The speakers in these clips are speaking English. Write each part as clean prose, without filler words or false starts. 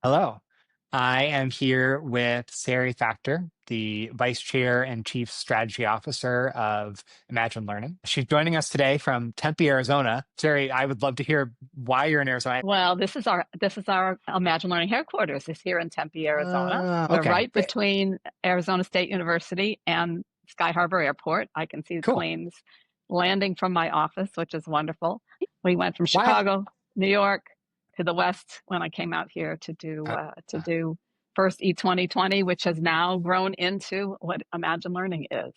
Hello. I am here with Sari Factor, the Vice Chair and Chief Strategy Officer of Imagine Learning. She's joining us today from Tempe, Arizona. Sari, I would love to hear why you're in Arizona. Well, this is our Imagine Learning headquarters is here in Tempe, Arizona. We're Okay, right between Arizona State University and Sky Harbor Airport. I can see the cool. planes landing from my office, which is wonderful. We went from Why? Chicago, New York, to the West when I came out here Uh, to do first E2020, which has now grown into what Imagine Learning is.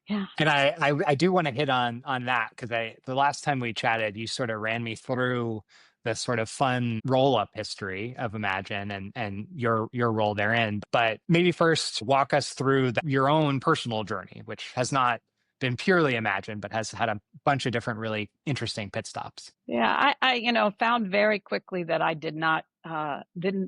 Yeah. and I do want to hit on that because the last time we chatted, you sort of ran me through the sort of fun roll up history of Imagine and your role therein. But maybe first walk us through your own personal journey, which has not been purely Imagine, but has had a bunch of different really interesting pit stops. Yeah, I found very quickly that I didn't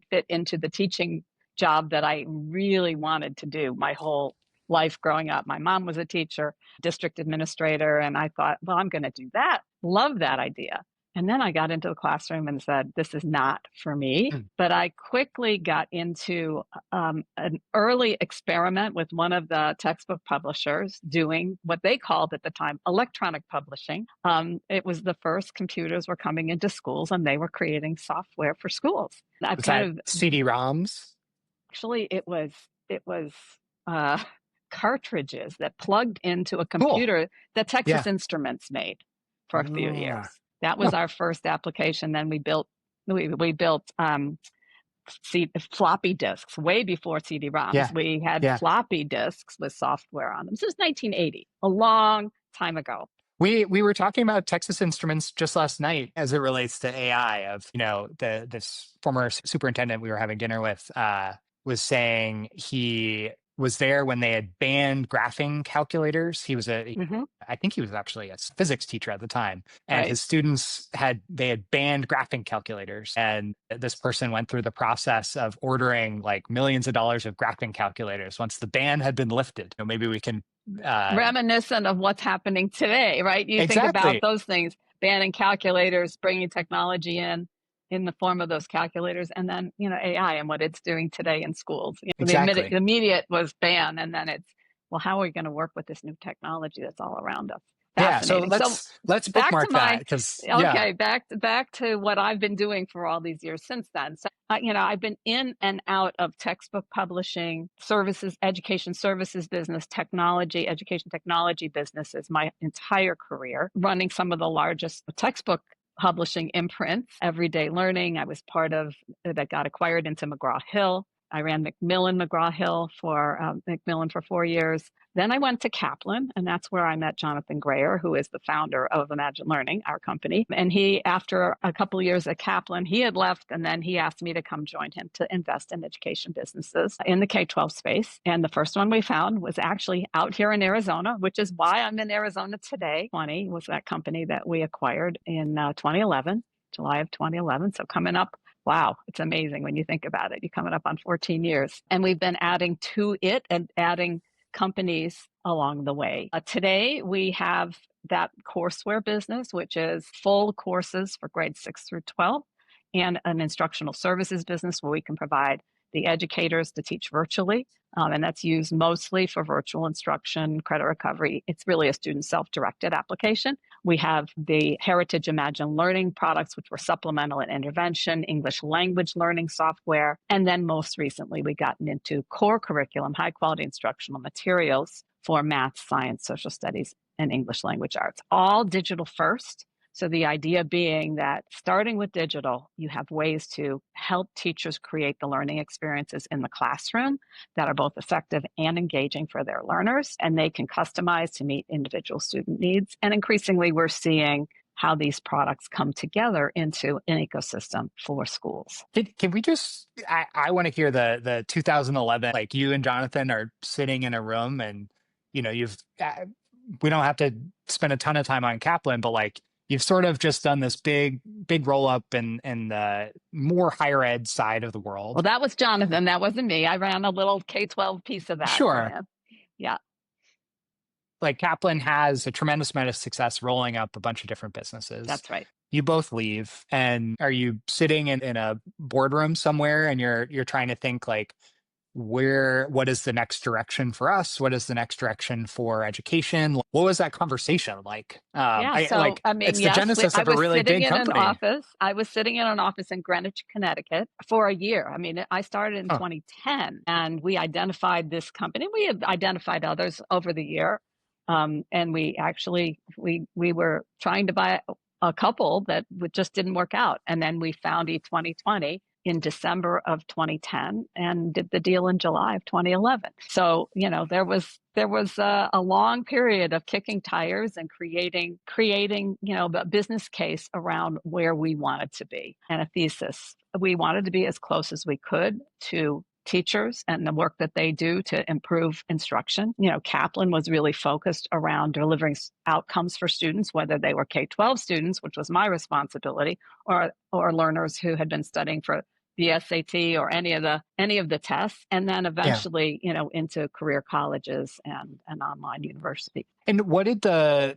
fit into the teaching job that I really wanted to do my whole life growing up. My mom was a teacher, district administrator, and I thought, well, I'm going to do that. Love that idea. And then I got into the classroom and said, this is not for me. Mm. But I quickly got into an early experiment with one of the textbook publishers doing what they called at the time electronic publishing. It was the first computers were coming into schools and they were creating software for schools. I've Was kind that of CD-ROMs? actually it was uh, cartridges that plugged into a Cool. computer that Texas Yeah. Instruments made for a few years. Ah. That was Huh. our first application. Then we built floppy disks way before CD-ROMs. Yeah. We had Yeah. floppy disks with software on them. This was 1980, a long time ago. We were talking about Texas Instruments just last night as it relates to AI of, this former superintendent we were having dinner with was saying he was there when they had banned graphing calculators. Hmm. I think he was actually a physics teacher at the time, and Right. his students they had banned graphing calculators, and this person went through the process of ordering like millions of dollars of graphing calculators once the ban had been lifted. Maybe we can uh, Reminiscent of what's happening today, right? You think about exactly. those things, banning calculators, bringing technology in the form of those calculators, and then, AI and what it's doing today in schools. The Exactly. immediate was ban, and then it's, well, how are we going to work with this new technology that's all around us? Yeah. So Fascinating. So let's back to bookmark that my because yeah. okay, back to what I've been doing for all these years since then. So I've been in and out of textbook publishing, services, education services business, technology, education technology businesses my entire career, running some of the largest textbook publishing imprints. Everyday Learning, I was part of that got acquired into McGraw-Hill. I ran McMillan for 4 years. Then I went to Kaplan, and that's where I met Jonathan Grayer, who is the founder of Imagine Learning, our company. And he, after a couple of years at Kaplan, he had left, and then he asked me to come join him to invest in education businesses in the K-12 space. And the first one we found was actually out here in Arizona, which is why I'm in Arizona today. 20 was that company that we acquired in 2011, July of 2011. So coming up, wow, it's amazing when you think about it. You're coming up on 14 years. And we've been adding to it and adding companies along the way. Today, we have that courseware business, which is full courses for grades 6 through 12, and an instructional services business where we can provide the educators to teach virtually. And that's used mostly for virtual instruction, credit recovery. It's really a student self-directed application. We have the Heritage Imagine Learning products, which were supplemental and intervention, English language learning software. And then most recently, we've gotten into core curriculum, high quality instructional materials for math, science, social studies, and English language arts, all digital first. So the idea being that starting with digital, you have ways to help teachers create the learning experiences in the classroom that are both effective and engaging for their learners, and they can customize to meet individual student needs. And increasingly, we're seeing how these products come together into an ecosystem for schools. Can we just? I want to hear the 2011. Like you and Jonathan are sitting in a room, and you've. We don't have to spend a ton of time on Kaplan, but like you've sort of just done this big roll up in the more higher ed side of the Well, world. that was Jonathan. That wasn't me. I ran a little K-12 piece of that for Sure. him. Yeah. Like Kaplan has a tremendous amount of success rolling up a bunch of different businesses. That's right. you both leave, and are you sitting in a boardroom somewhere and you're trying to think like, what is the next direction for us? What is the next direction for education? What was that conversation like? Yeah, I so like, I mean, it's the yes, genesis I of a was really sitting big in an company. office. I was sitting in an office in Greenwich, Connecticut for a year. I mean, I started in Huh. 2010 and we identified this company. We had identified others over the year. And we actually we were trying to buy a couple that just didn't work out. And then we found E2020 in December of 2010 and did the deal in July of 2011. So, there was a long period of kicking tires and creating, a business case around where we wanted to be and a thesis. We wanted to be as close as we could to teachers and the work that they do to improve instruction. Kaplan was really focused around delivering outcomes for students, whether they were K-12 students, which was my responsibility, or learners who had been studying for the SAT or any of the tests, and then Yeah. eventually, into career colleges and online university. And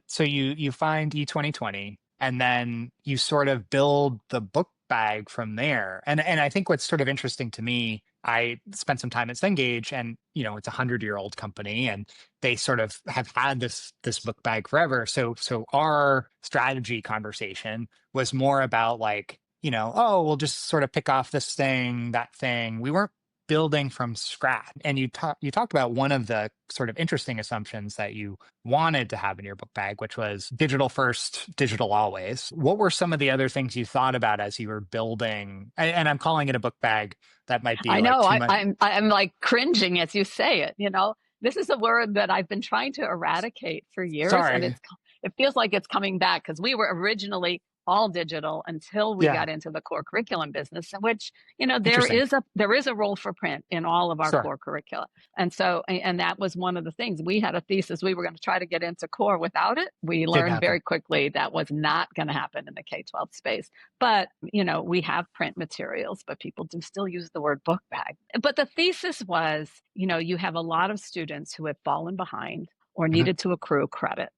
so you find E2020 and then you sort of build the book bag from there. And I think what's sort of interesting to me, I spent some time at Cengage, and it's a 100-year-old company and they sort of have had this book bag forever. So our strategy conversation was more about like, oh, we'll just sort of pick off this thing, that thing. We weren't building from scratch. And you talked about one of the sort of interesting assumptions that you wanted to have in your book bag, which was digital first, digital always. What were some of the other things you thought about as you were building? And I'm calling it a book bag. That might be I like know. too much. I'm like cringing as you say it. This is a word that I've been trying to eradicate for years, and Sorry. it feels like it's coming back because we were originally all digital until we Yeah. got into the core curriculum business, in which there Interesting. is a role for print in all of our Sure. core curricula. And that was one of the things. We had a thesis we were going to try to get into core without it. We Didn't learned happen. very quickly that was not going to happen in the K-12 space. But we have print materials, but people do still use the word book bag. But the thesis was, you have a lot of students who have fallen behind or Mhm. needed to accrue credit.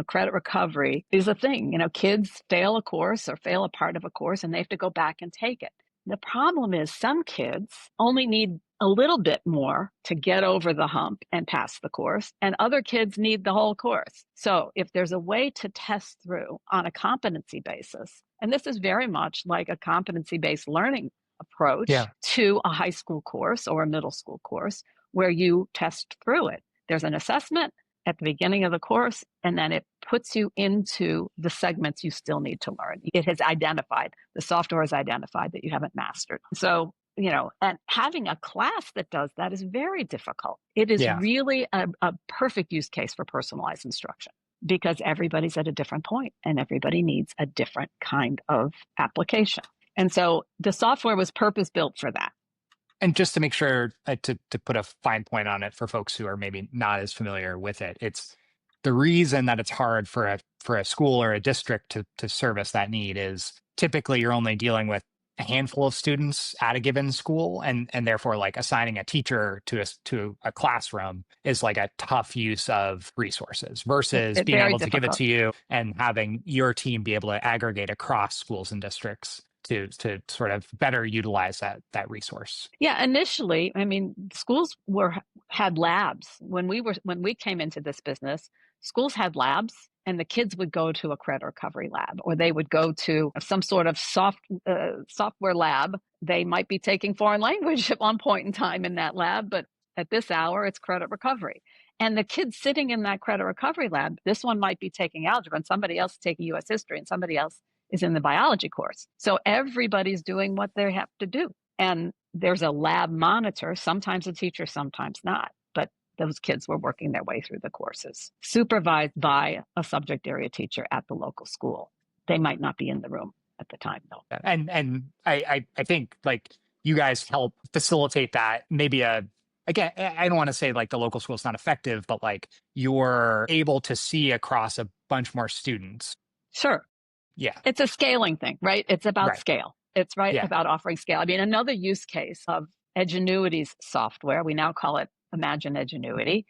Credit recovery is a thing. Kids fail a course or fail a part of a course and they have to go back and take it. The problem is some kids only need a little bit more to get over the hump and pass the course, and other kids need the whole course. So if there's a way to test through on a competency basis, and this is very much like a competency-based learning approach Yeah. to a high school course or a middle school course where you test through it. There's an assessment at the beginning of the course, and then it puts you into the segments you still need to learn. The software has identified that you haven't mastered. So, and having a class that does that is very difficult. It is Yeah. really a perfect use case for personalized instruction because everybody's at a different point and everybody needs a different kind of application. And so the software was purpose built for that. And just to make sure, to put a fine point on it for folks who are maybe not as familiar with it, it's the reason that it's hard for a school or a district to service that need is typically you're only dealing with a handful of students at a given school, and therefore like assigning a teacher to a classroom is like a tough use of resources versus It's being very able to give it difficult. to you and having your team be able to aggregate across schools and districts to sort of better utilize that resource. Yeah, initially, I mean, schools had labs. When we came into this business, schools had labs and the kids would go to a credit recovery lab or they would go to some sort of software lab. They might be taking foreign language at one point in time in that lab, but at this hour it's credit recovery. And the kids sitting in that credit recovery lab, this one might be taking algebra and somebody else is taking US history and somebody else is in the biology course. So everybody's doing what they have to do. And there's a lab monitor, sometimes a teacher, sometimes not. But those kids were working their way through the courses, supervised by a subject area teacher at the local school. They might not be in the room at the time, though. And I think like you guys help facilitate that. Maybe again, I don't want to say like the local school is not effective, but like you're able to see across a bunch more students. Sure. Yeah. It's a scaling thing, right? It's about Right. scale. It's right Yeah. about offering scale. I mean, another use case of Edgenuity's software, we now call it Imagine Edgenuity.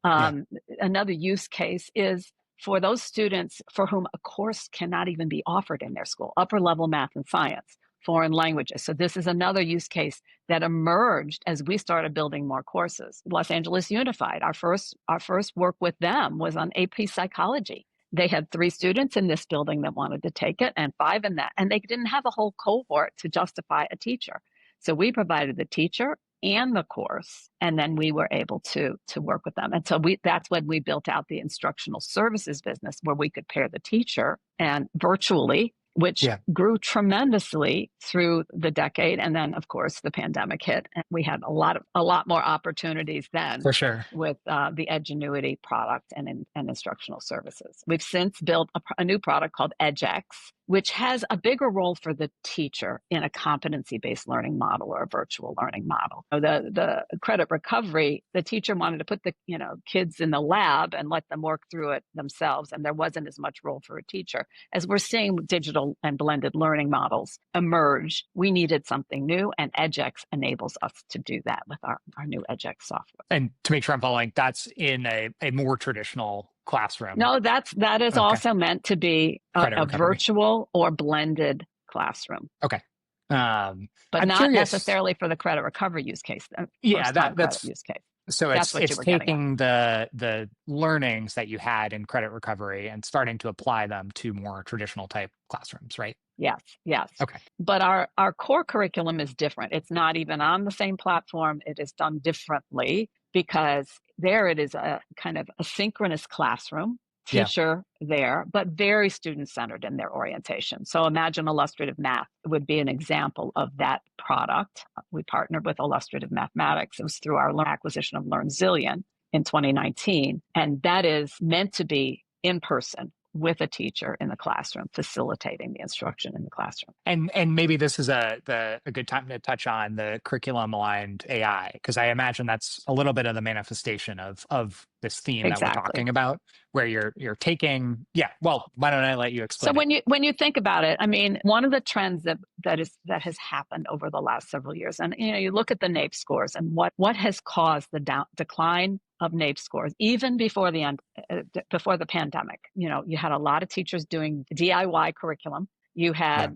Yeah. Um, Another use case is for those students for whom a course cannot even be offered in their school, upper level math and science, foreign languages. So this is another use case that emerged as we started building more courses. Los Angeles Unified, our first work with them was on AP psychology. They had 3 students in this building that wanted to take it and 5 in that, and they didn't have a whole cohort to justify a teacher. So we provided the teacher and the course, and then we were able to work with them. And so that's when we built out the instructional services business, where we could pair the teacher and virtually, which Yeah, grew tremendously through the decade. And then, of course, the pandemic hit, and we had a lot more opportunities then for sure. with the Edgenuity product and instructional services. We've since built a new product called EdgeX, which has a bigger role for the teacher in a competency-based learning model or a virtual learning model. The credit recovery, the teacher wanted to put the kids in the lab and let them work through it themselves, and there wasn't as much role for a teacher. As we're seeing digital and blended learning models emerge, we needed something new, and EdgeX enables us to do that with our new EdgeX software. And to make sure I'm following, that's in a more traditional classroom. No, that is Okay. also meant to be Credit a recovery. virtual or blended classroom, Okay. but I'm not curious. necessarily for the credit recovery use case, Yeah, first-time credit that's use case. so That's what you it's were getting at. taking the learnings that you had in credit recovery and starting to apply them to more traditional type classrooms, right? Yes, yes. Okay. But our core curriculum is different. It's not even on the same platform. It is done differently because there it is a kind of a synchronous classroom, Yeah. teacher there, but very student-centered in their orientation. So imagine illustrative math would be an example of that product. We partnered with Illustrative Mathematics. It was through our acquisition of LearnZillion in 2019. And that is meant to be in person with a teacher in the classroom, facilitating the instruction in the classroom. And maybe this is a good time to touch on the curriculum aligned AI, because I imagine that's a little bit of the manifestation of this theme that we're Exactly. talking about, where you're taking, yeah, well, why don't I let you So explain it? when you think about it, I mean, one of the trends that has happened over the last several years, and you look at the NAEP scores and what has caused the decline of NAEP scores, even before before the pandemic. You had a lot of teachers doing DIY curriculum. You Yeah.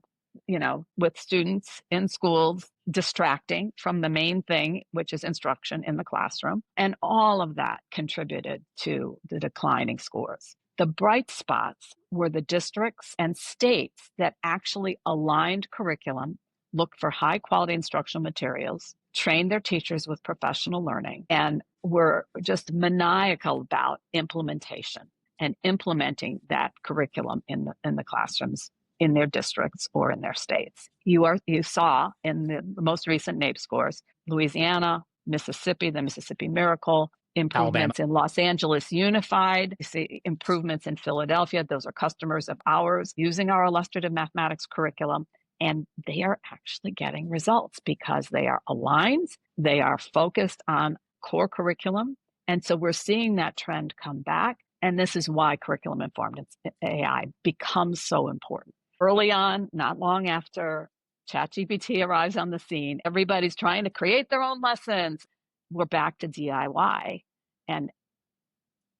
had, with students in schools distracting from the main thing, which is instruction in the classroom. And all of that contributed to the declining scores. The bright spots were the districts and states that actually aligned curriculum, looked for high quality instructional materials, trained their teachers with professional learning, and were just maniacal about implementation and implementing that curriculum in the classrooms in their districts or in their states. You saw in the most recent NAEP scores, Louisiana, Mississippi, the Mississippi Miracle, Alabama. improvements in Los Angeles Unified. You see improvements in Philadelphia. Those are customers of ours using our illustrative mathematics curriculum. And they are actually getting results because they are aligned. They are focused on core curriculum. And so we're seeing that trend come back. And this is why curriculum informed AI becomes so important. Early on, not long after ChatGPT arrives on the scene, everybody's trying to create their own lessons. We're back to DIY and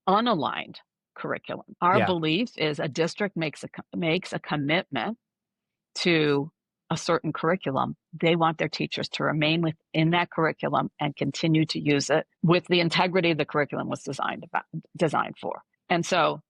unaligned curriculum. Our Yeah. belief is a district makes a commitment to a certain curriculum. They want their teachers to remain within that curriculum and continue to use it with the integrity the curriculum was designed for. And so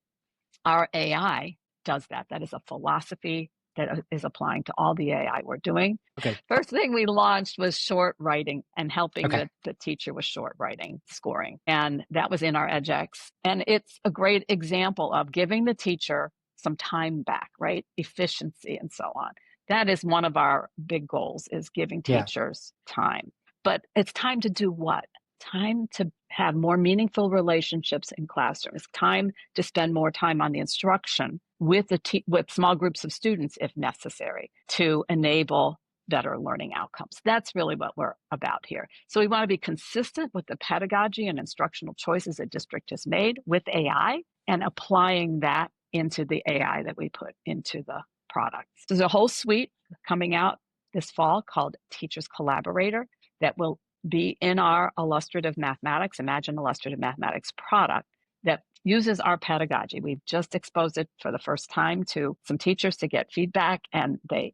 our AI does that. That is a philosophy that is applying to all the AI we're doing. Okay. First thing we launched was short writing and helping Okay. the teacher with short writing scoring. And that was in our EdgeX. And it's a great example of giving the teacher some time back, right? Efficiency and so on. That is one of our big goals, is giving Yeah. teachers time. But it's time to do what? Time to have more meaningful relationships in classrooms, time to spend more time on the instruction with with small groups of students if necessary, to enable better learning outcomes. That's really what we're about here. So we want to be consistent with the pedagogy and instructional choices a district has made with AI and applying that into the AI that we put into the products. There's a whole suite coming out this fall called Teachers Collaborator that will be in our illustrative mathematics, Imagine Illustrative Mathematics product that uses our pedagogy. We've just exposed it for the first time to some teachers to get feedback, and they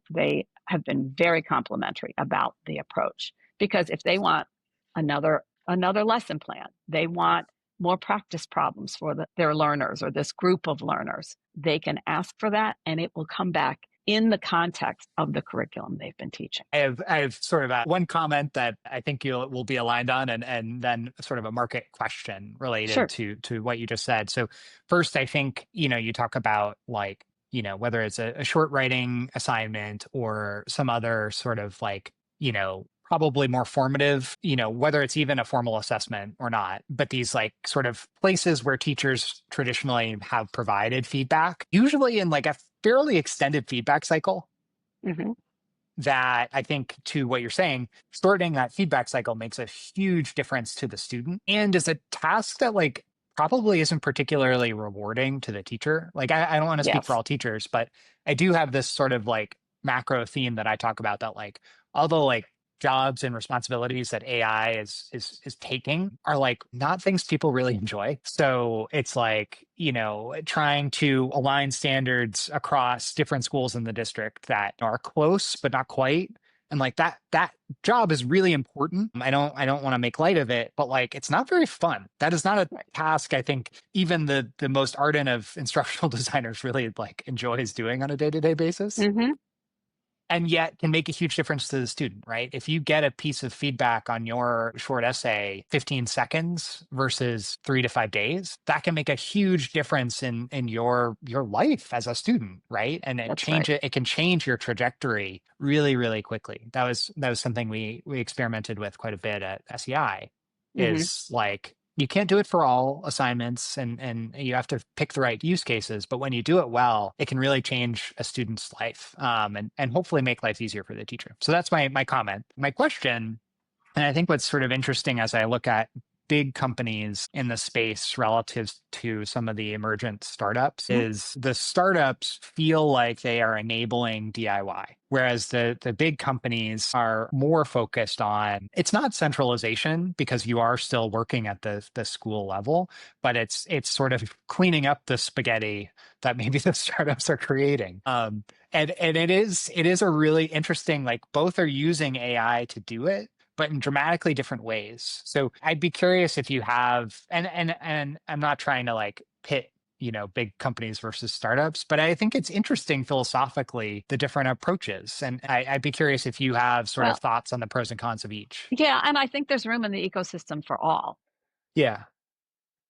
have been very complimentary about the approach. Because if they want another lesson plan, they want more practice problems for their learners or this group of learners, they can ask for that, and it will come back in the context of the curriculum they've been teaching. I have sort of one comment that I think you will be aligned on, and then sort of a market question related Sure. to what you just said. So first, I think, you talk about like, whether it's a short writing assignment or some other sort of like, probably more formative, whether it's even a formal assessment or not, but these like sort of places where teachers traditionally have provided feedback, usually in like a fairly extended feedback cycle, Hmm. that I think, to what you're saying, sorting that feedback cycle makes a huge difference to the student and is a task that like probably isn't particularly rewarding to the teacher. Like I don't want to speak for Yes, all teachers, but I do have this sort of like macro theme that I talk about, that like all the like jobs and responsibilities that AI is taking are like not things people really enjoy. So it's like, trying to align standards across different schools in the district that are close but not quite. And like that job is really important. I don't want to make light of it, but like it's not very fun. That is not a right. task I think even the most ardent of instructional designers really like enjoys doing on a day-to-day basis, Hmm. and yet can make a huge difference to the student, right? If you get a piece of feedback on your short essay, 15 seconds versus 3 to 5 days, that can make a huge difference in your life as a student, right? And That's right. it can change your trajectory really, really quickly. That was something we experimented with quite a bit at SEI, Hmm. is like you can't do it for all assignments, and you have to pick the right use cases, but when you do it well, it can really change a student's life, and hopefully make life easier for the teacher. So that's my comment. My question, and I think what's sort of interesting as I look at big companies in the space relative to some of the emergent startups, is the startups feel like they are enabling DIY, whereas the big companies are more focused on, it's not centralization because you are still working at the school level, but it's sort of cleaning up the spaghetti that maybe the startups are creating. And it is a really interesting, like both are using AI to do it, but in dramatically different ways. So I'd be curious if you have, and I'm not trying to like pit, big companies versus startups, but I think it's interesting philosophically, the different approaches. And I'd be curious if you have sort of Well, thoughts on the pros and cons of each. yeah, and I think there's room in the ecosystem for all. Yeah.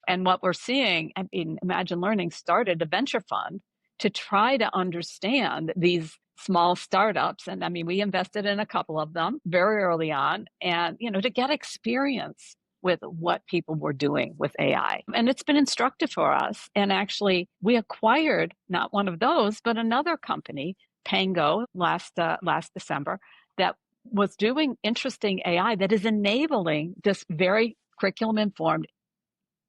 And what we're seeing, I mean, Imagine Learning started a venture fund to try to understand these small startups. And I mean, we invested in a couple of them very early on, and, to get experience with what people were doing with AI. And it's been instructive for us. And actually, we acquired not one of those, but another company, Pango, last December, that was doing interesting AI that is enabling this very curriculum informed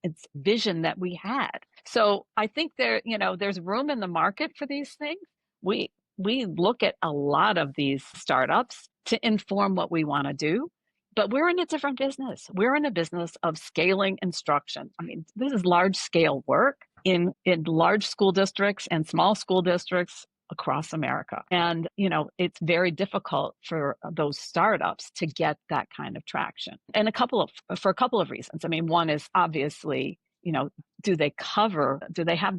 it's vision that we had. So I think there's room in the market for these things. We we look at a lot of these startups to inform what we want to do, but we're in a different business. We're in a business of scaling instruction. I mean, this is large scale work in large school districts and small school districts across America. And, it's very difficult for those startups to get that kind of traction. And for a couple of reasons. I mean, one is obviously, do they have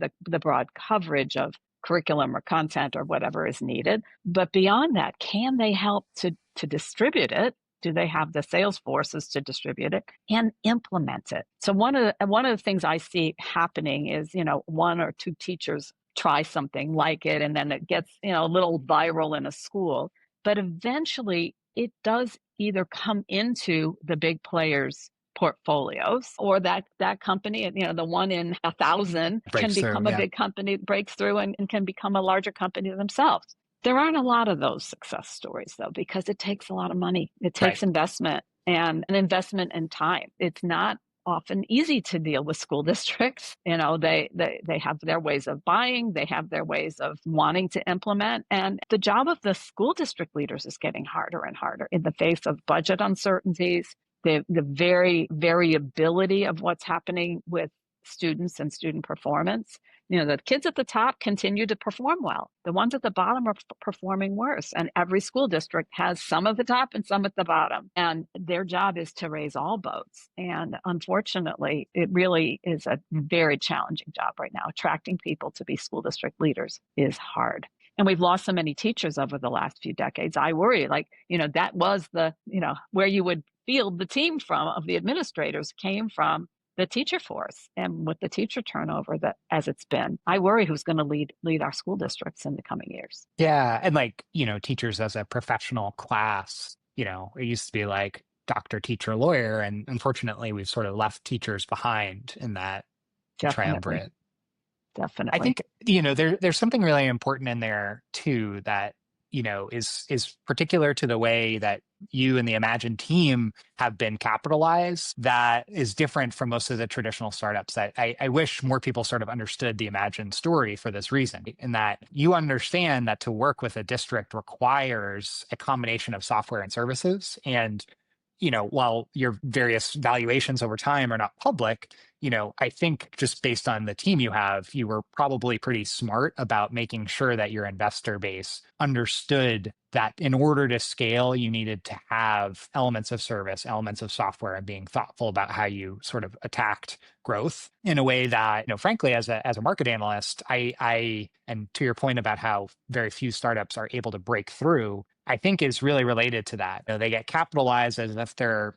the broad coverage of curriculum or content or whatever is needed? But beyond that, can they help to distribute it? Do they have the sales forces to distribute it and implement it? So one of the things I see happening is, one or two teachers try something like it, and then it gets, a little viral in a school. But eventually it does either come into the big players' portfolios, or that company, the one in 1,000 can Breaks through. become a Yeah. big company, breaks through, and can become a larger company themselves. There aren't a lot of those success stories, though, because it takes a lot of money. It Right. takes investment and an investment in time. It's not often easy to deal with school districts. They have their ways of buying, they have their ways of wanting to implement. And the job of the school district leaders is getting harder and harder in the face of budget uncertainties, the very variability of what's happening with students and student performance. You know, the kids at the top continue to perform well. The ones at the bottom are performing worse. And every school district has some at the top and some at the bottom. And their job is to raise all boats. And unfortunately, it really is a very challenging job right now. Attracting people to be school district leaders is hard. And we've lost so many teachers over the last few decades. I worry, like, that was where you would field the team from of the administrators came from the teacher force. And with the teacher turnover that as it's been, I worry who's going to lead our school districts in the coming years. Yeah. And like, teachers as a professional class, it used to be like doctor, teacher, lawyer. And unfortunately, we've sort of left teachers behind in that Definitely. triumvirate. I Definitely. think, there's something really important in there too that, is particular to the way that you and the Imagine team have been capitalized that is different from most of the traditional startups. That I wish more people sort of understood the Imagine story for this reason, in that you understand that to work with a district requires a combination of software and services. And while your various valuations over time are not public, I think just based on the team you have, you were probably pretty smart about making sure that your investor base understood that in order to scale, you needed to have elements of service, elements of software, and being thoughtful about how you sort of attacked growth in a way that, frankly, as a market analyst, and to your point about how very few startups are able to break through, I think is really related to that. They get capitalized as if they're,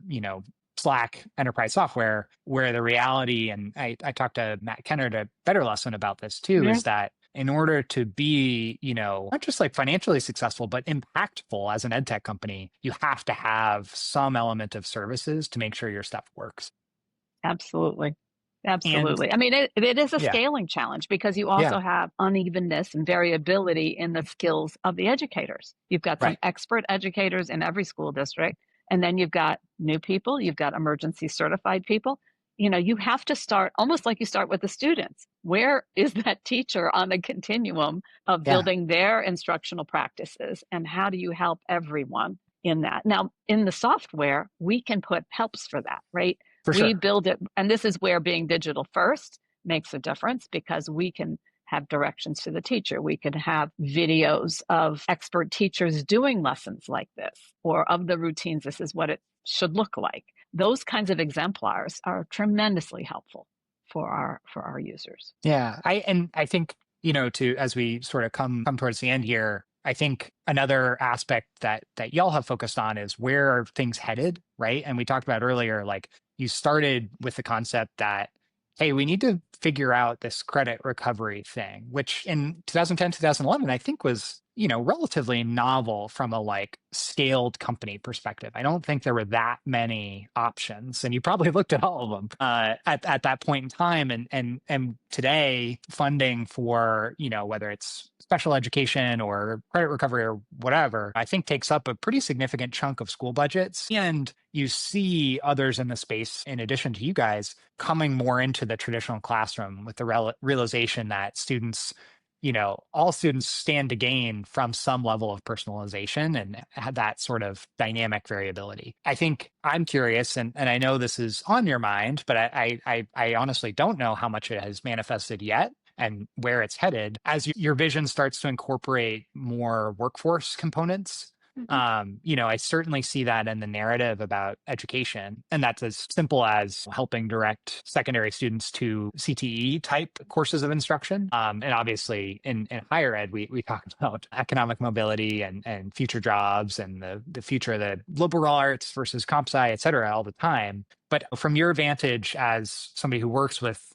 Slack enterprise software, where the reality, and I talked to Matt Kennard at Better Lesson about this too, Yeah, is that in order to be, not just like financially successful, but impactful as an ed tech company, you have to have some element of services to make sure your stuff works. absolutely. And Absolutely. I mean, it is a yeah, scaling challenge because you yeah, also have unevenness and variability in the skills of the educators. You've got some right, expert educators in every school district, and then you've got new people, you've got emergency certified people. You have to start almost like you start with the students. Where is that teacher on the continuum of yeah, building their instructional practices, and how do you help everyone in that? Now, in the software, we can put helps for that, right? for We sure. build it, and this is where being digital first makes a difference because we can have directions to the teacher. We can have videos of expert teachers doing lessons like this, or of the routines. This is what it should look like. Those kinds of exemplars are tremendously helpful for our users. Yeah, I think, to as we sort of come towards the end here, I think another aspect that y'all have focused on is where are things headed, right? And we talked about earlier, like you started with the concept that, hey, we need to figure out this credit recovery thing, which in 2010, 2011, I think was, relatively novel from a like scaled company perspective. I don't think there were that many options, and you probably looked at all of them at that point in time. And today, funding for whether it's special education or credit recovery or whatever, I think takes up a pretty significant chunk of school budgets. And you see others in the space, in addition to you guys, coming more into the traditional classroom with the realization that all students stand to gain from some level of personalization and have that sort of dynamic variability. I think I'm curious, and I know this is on your mind, but I honestly don't know how much it has manifested yet and where it's headed as your vision starts to incorporate more workforce components. Mm-hmm. I certainly see that in the narrative about education, and that's as simple as helping direct secondary students to CTE type courses of instruction. And obviously, in higher ed, we talk about economic mobility and future jobs and the future of the liberal arts versus comp sci, et cetera, all the time. But from your vantage as somebody who works with,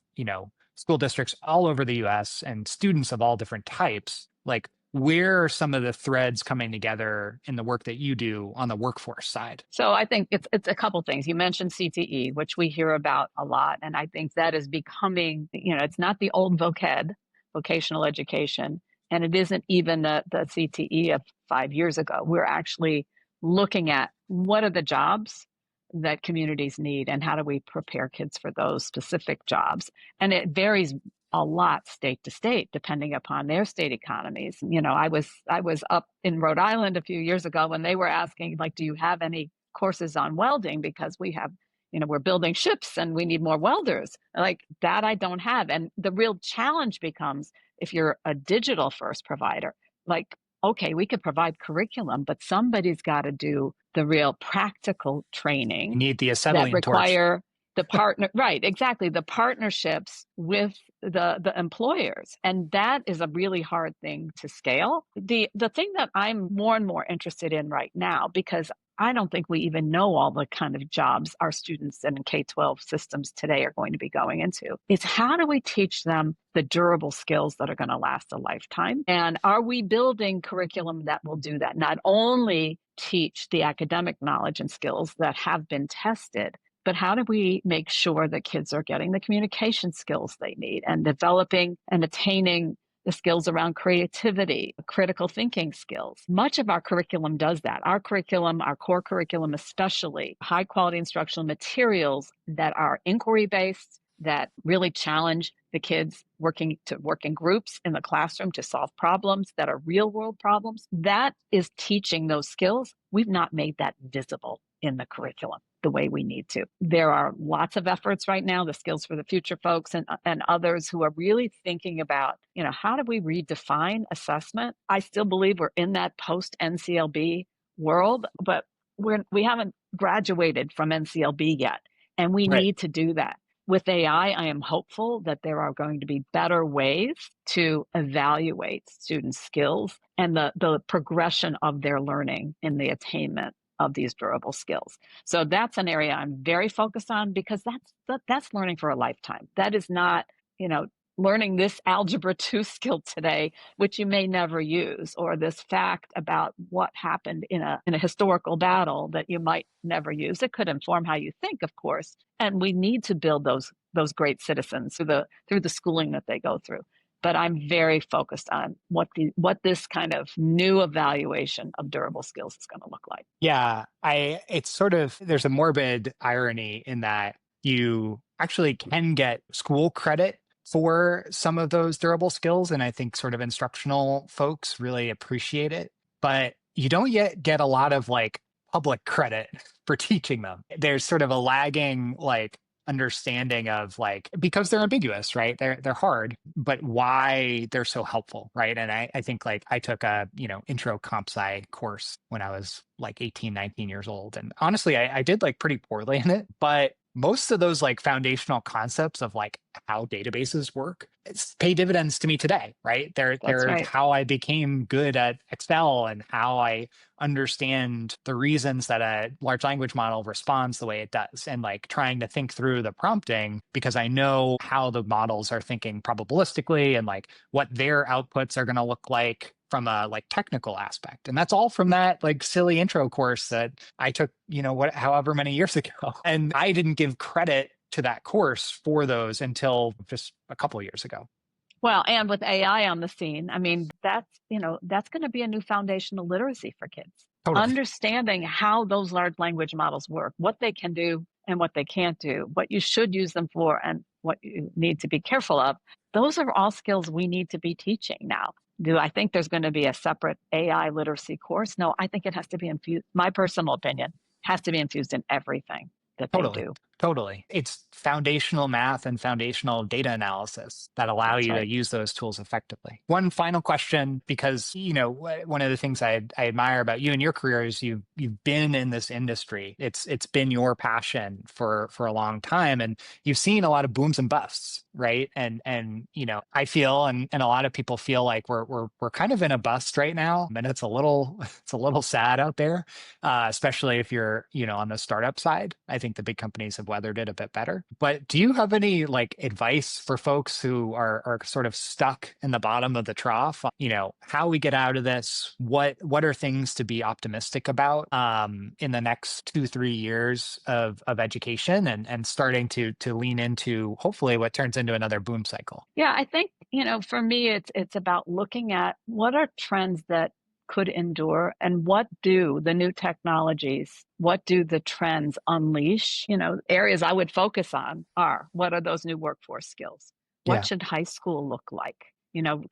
school districts all over the US and students of all different types, like where are some of the threads coming together in the work that you do on the workforce side? So I think it's a couple things. You mentioned CTE, which we hear about a lot, and I think that is becoming, it's not the old vocational education, and it isn't even the CTE of 5 years ago. We're actually looking at what are the jobs that communities need and how do we prepare kids for those specific jobs. And it varies a lot state to state depending upon their state economies. I was up in Rhode Island a few years ago when they were asking, like, do you have any courses on welding, because we have we're building ships and we need more welders. Like that, I don't have. And the real challenge becomes if you're a digital first provider, like, okay, we could provide curriculum, but somebody's got to do the real practical You training need the that acetylene torch. require the partner, right, exactly, the partnerships with the employers. And that is a really hard thing to scale. The thing that I'm more and more interested in right now, because I don't think we even know all the kind of jobs our students in K-12 systems today are going to be going into, is how do we teach them the durable skills that are going to last a lifetime? And are we building curriculum that will do that? Not only teach the academic knowledge and skills that have been tested, but how do we make sure that kids are getting the communication skills they need and developing and attaining the skills around creativity, critical thinking skills? Much of our curriculum does that. Our curriculum, our core curriculum especially, high quality instructional materials that are inquiry based, that really challenge the kids to work in groups in the classroom to solve problems that are real world problems. That is teaching those skills. We've not made that visible in the curriculum the way we need to. There are lots of efforts right now, the Skills for the Future folks and others who are really thinking about, how do we redefine assessment? I still believe we're in that post NCLB world, but we haven't graduated from NCLB yet, and we Right. need to do that. With AI, I am hopeful that there are going to be better ways to evaluate students' skills and the progression of their learning in the attainment of these durable skills. So that's an area I'm very focused on, because that's learning for a lifetime. That is not, learning this algebra 2 skill today, which you may never use, or this fact about what happened in a historical battle that you might never use. It could inform how you think, of course, and we need to build those great citizens through the schooling that they go through. But I'm very focused on what this kind of new evaluation of durable skills is going to look like. Yeah, it's sort of, there's a morbid irony in that you actually can get school credit for some of those durable skills. And I think sort of instructional folks really appreciate it, but you don't yet get a lot of like public credit for teaching them. There's sort of a lagging like understanding of like, because they're ambiguous, right? They're hard, but why they're so helpful, right? And I think like I took a, intro comp sci course when I was like 18, 19 years old. And honestly, I did like pretty poorly in it, but most of those like foundational concepts of like how databases work, pay dividends to me today, right? That's They're right. how I became good at Excel and how I understand the reasons that a large language model responds the way it does, and like trying to think through the prompting because I know how the models are thinking probabilistically and like what their outputs are going to look like from a like technical aspect. And that's all from that like silly intro course that I took, however many years ago. And I didn't give credit to that course for those until just a couple of years ago. Well, and with AI on the scene, I mean, that's going to be a new foundational literacy for kids. Totally. Understanding how those large language models work, what they can do and what they can't do, what you should use them for and what you need to be careful of. Those are all skills we need to be teaching now. Do I think there's going to be a separate AI literacy course? No, I think it has to be infused. My personal opinion has to be infused in everything that they Totally. do. Totally. It's foundational math and foundational data analysis that allow That's you to right. use those tools effectively. One final question, because, one of the things I admire about you and your career is you've been in this industry. It's been your passion for a long time, and you've seen a lot of booms and busts, right? And I feel and a lot of people feel like we're kind of in a bust right now, and it's a little it's a little sad out there, especially if you're, on the startup side. I think the big companies have weathered it a bit better. But do you have any like advice for folks who are sort of stuck in the bottom of the trough? How we get out of this? What are things to be optimistic about in the next 2, 3 years of education and starting to lean into hopefully what turns into another boom cycle? Yeah, I think, for me, it's about looking at what are trends that could endure and what do the new technologies, what do the trends unleash? Areas I would focus on are what are those new workforce skills? What Yeah. should high school look like?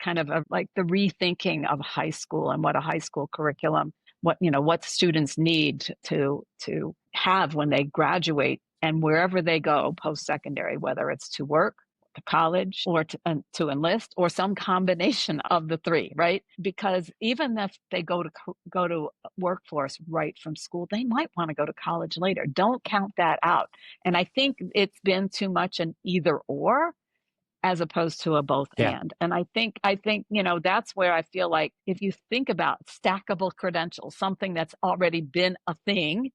Kind of like the rethinking of high school and what a high school curriculum, what students need to have when they graduate and wherever they go post-secondary, whether it's to work, to college, or to enlist, or some combination of the three, right? Because even if they go to workforce right from school, they might want to go to college later. Don't count that out. And I think it's been too much an either or as opposed to a both Yeah. and. And I think, that's where I feel like if you think about stackable credentials, something that's already been a thing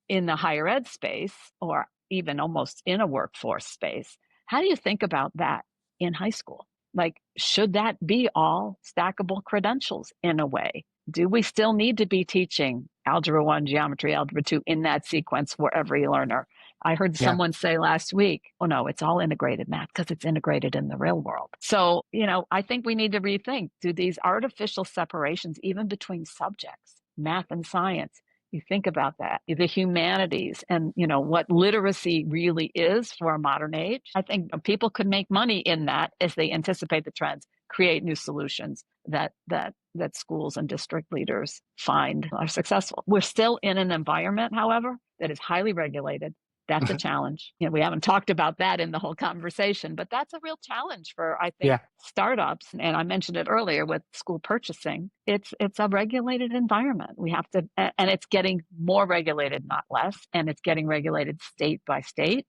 in the higher ed space or even almost in a workforce space, how do you think about that in high school? Like, should that be all stackable credentials in a way? Do we still need to be teaching Algebra 1, Geometry, Algebra 2 in that sequence for every learner? I heard Yeah. someone say last week, oh no, it's all integrated math because it's integrated in the real world. So, I think we need to rethink, do these artificial separations, even between subjects, math and science, you think about that, the humanities and, what literacy really is for a modern age. I think people could make money in that as they anticipate the trends, create new solutions that schools and district leaders find are successful. We're still in an environment, however, that is highly regulated. That's a challenge. We haven't talked about that in the whole conversation, but that's a real challenge for, I think, Yeah. startups. And I mentioned it earlier with school purchasing. It's a regulated environment. We have to, and it's getting more regulated, not less, and it's getting regulated state by state.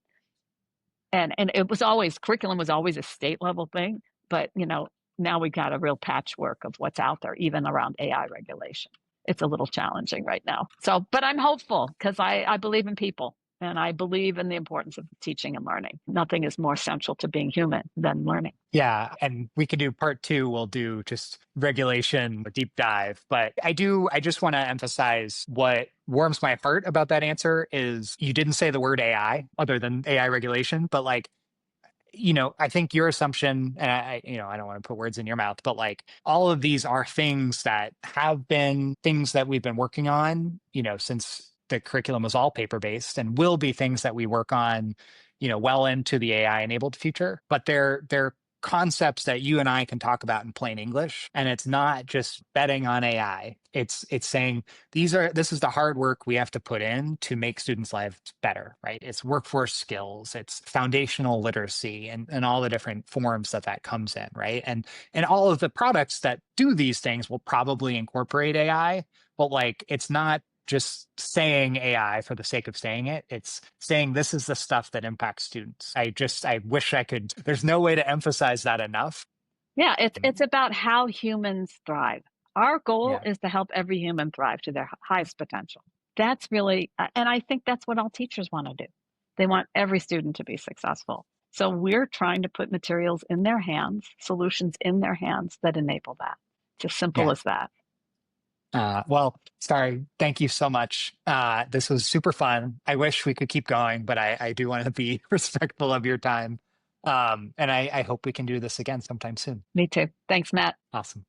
And it was always, curriculum was always a state level thing, but now we got a real patchwork of what's out there, even around AI regulation. It's a little challenging right now. So, but I'm hopeful because I believe in people and I believe in the importance of teaching and learning. Nothing is more central to being human than learning. Yeah. And we could do part two. We'll do just regulation, a deep dive. But I just want to emphasize what warms my heart about that answer is you didn't say the word AI other than AI regulation, but like, I think your assumption, and I don't want to put words in your mouth, but like all of these are things that have been things that we've been working on, since the curriculum was all paper based and will be things that we work on, well into the AI enabled future. But they're concepts that you and I can talk about in plain English. And it's not just betting on AI. It's saying this is the hard work we have to put in to make students' lives better, right? It's workforce skills, it's foundational literacy and all the different forms that comes in, right? And all of the products that do these things will probably incorporate AI, but like it's not just saying AI for the sake of saying it. It's saying this is the stuff that impacts students. I wish I could, there's no way to emphasize that enough. Yeah, it's about how humans thrive. Our goal Yeah. is to help every human thrive to their highest potential. That's really, and I think that's what all teachers want to do. They want every student to be successful. So we're trying to put materials in their hands, solutions in their hands that enable that. It's as simple Yeah. as that. Well, sorry. Thank you so much. This was super fun. I wish we could keep going, but I do want to be respectful of your time. And I hope we can do this again sometime soon. Me too. Thanks, Matt. Awesome.